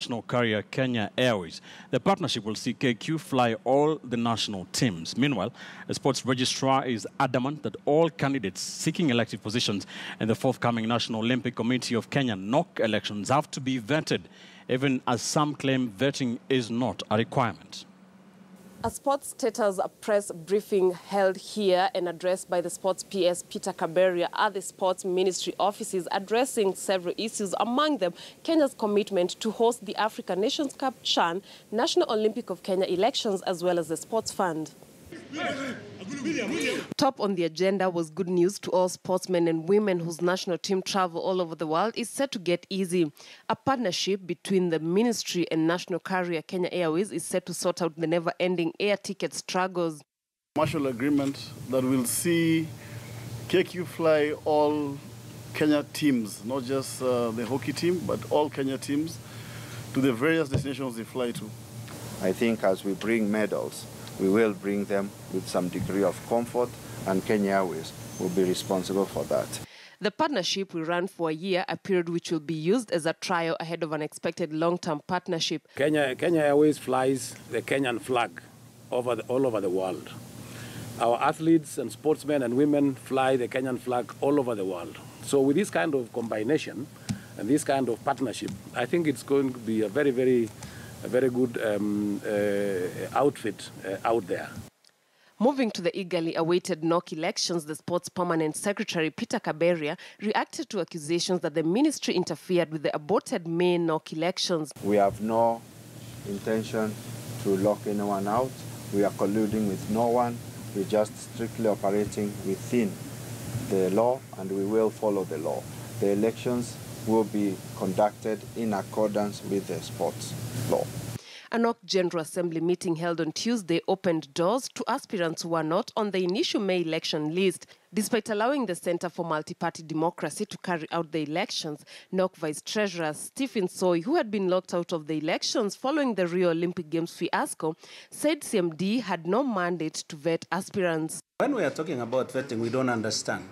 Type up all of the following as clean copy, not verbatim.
national carrier Kenya Airways. The partnership will see KQ fly all the national teams. Meanwhile, the sports registrar is adamant that all candidates seeking elective positions in the forthcoming National Olympic Committee of Kenya NOC elections have to be vetted, even as some claim vetting is not a requirement. A sports status press briefing held here and addressed by the sports PS Peter Kaberia at the sports ministry offices, addressing several issues, among them Kenya's commitment to host the African Nations Cup CHAN, National Olympic of Kenya elections, as well as the sports fund. Top on the agenda was good news to all sportsmen and women whose national team travel all over the world is set to get easy. A partnership between the ministry and national carrier Kenya Airways is set to sort out the never-ending air ticket struggles. Commercial agreement that will see KQ fly all Kenya teams, not just the hockey team, but all Kenya teams, to the various destinations they fly to. I think as we bring medals, we will bring them with some degree of comfort, and Kenya Airways will be responsible for that. The partnership will run for a year, a period which will be used as a trial ahead of an expected long-term partnership. Kenya Airways flies the Kenyan flag all over the world. Our athletes and sportsmen and women fly the Kenyan flag all over the world. So with this kind of combination and this kind of partnership, I think it's going to be a very good outfit out there. Moving to the eagerly awaited NOC elections, the Sports Permanent Secretary Peter Kaberia reacted to accusations that the ministry interfered with the aborted May NOC elections. We have no intention to lock anyone out. We are colluding with no one. We're just strictly operating within the law, and we will follow the law. The elections will be conducted in accordance with the sports law. A NOC General Assembly meeting held on Tuesday opened doors to aspirants who were not on the initial May election list. Despite allowing the Center for Multi-Party Democracy to carry out the elections, NOC Vice Treasurer Stephen Soy, who had been locked out of the elections following the Rio Olympic Games fiasco, said CMD had no mandate to vet aspirants. When we are talking about vetting, we don't understand.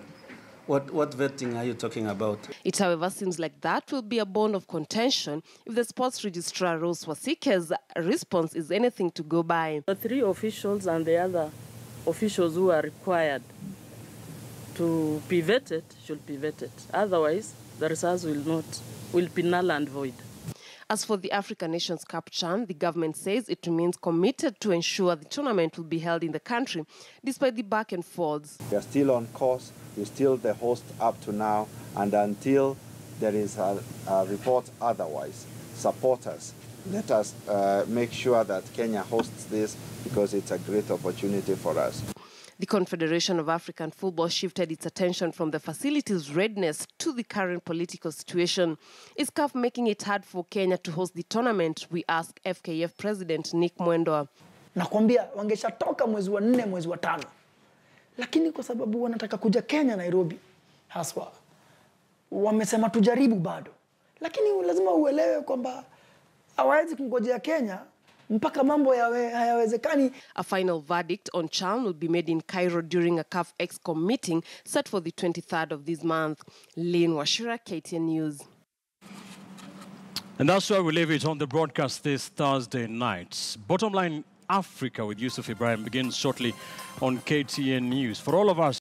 What vetting are you talking about? It, however, seems like that will be a bone of contention if the sports registrar Rose Wasike's response is anything to go by. The three officials and the other officials who are required to be vetted should be vetted. Otherwise, the results will be null and void. As for the African Nations Cup CHAN, the government says it remains committed to ensure the tournament will be held in the country, despite the back and forths. We are still on course. We're still the host up to now, and until there is a report otherwise, support us. Let us make sure that Kenya hosts this, because it's a great opportunity for us. The Confederation of African Football shifted its attention from the facility's readiness to the current political situation. Is CAF making it hard for Kenya to host the tournament? We ask FKF President Nick Mwendwa. Nakwambia wangeshatoka mwezi wa 4 mwezi wa 5. Lakini kwa sababu wanataka kuja Kenya Nairobi haswa, wamesema tujaribu bado. Lakini lazima uelewe kwamba hawawezi kungojea Kenya mpaka mambo hayawezekani. A final verdict on CHAN will be made in Cairo during a CAF ExCom meeting set for the 23rd of this month. Lynn Washira, KTN News. And that's why we leave it on the broadcast this Thursday night. Bottom line, Africa with Yusuf Ibrahim begins shortly on KTN News. For all of us